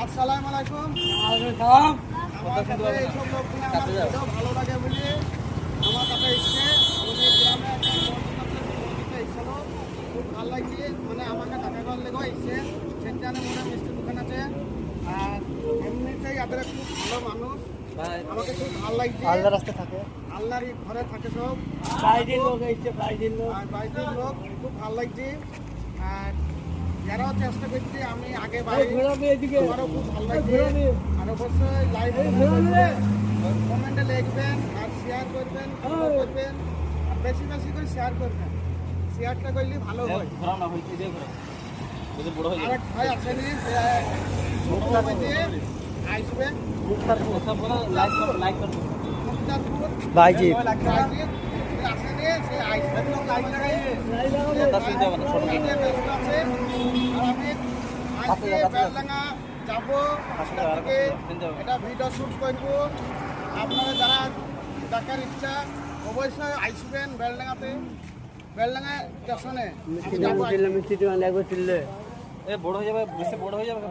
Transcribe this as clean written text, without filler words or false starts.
আসসালামু আলাইকুম। আমার কাছে এইসব লোকগুলো আমার ভিডিও ভালো লাগে বলে আমার কাছে এসছে। আমাদের গ্রামে একটা এসেছিল, খুব ভালো লাগছে। মানে আমাকে টাকা করার লেগেও এসছে। সেখানে মনে মিষ্টি দোকান আছে, আর এমনিতেই এদের খুব ভালো মানুষ। আমাকে খুব ভালো লাগছে। আল্লাহ রাস্তা থাকে, আল্লাহরই ঘরে থাকে সব। বাইরের লোক এসছে, বাইরের লোক। আর বাইরের লোক খুব ভালো লাগছে। আর যারাও চেষ্টা করছি আমি আগে বাইরে, আমারও খুব ভালো লাগছে। আর অবশ্যই লাইভ কমেন্টে লিখবেন আর শেয়ার করবেন, ফলো করবেন, আর বেশি বেশি করে শেয়ার করবেন। শেয়ারটা করলে ভালো হয়। আরেক ভাই আসেনি, আসবে মুক্তারপুর বাইজি আসেনি, সে আসবে। আমি বেলডাঙ্গা যাবো, এটা ভিডিও শুট করবো। আপনারা যারা দেখার ইচ্ছা অবশ্যই আসবেন বেলডাঙ্গাতে, বেলডাঙ্গা স্টেশনে। মিষ্টি বড় হয়ে যাবে, বেশি বড় হয়ে যাবে।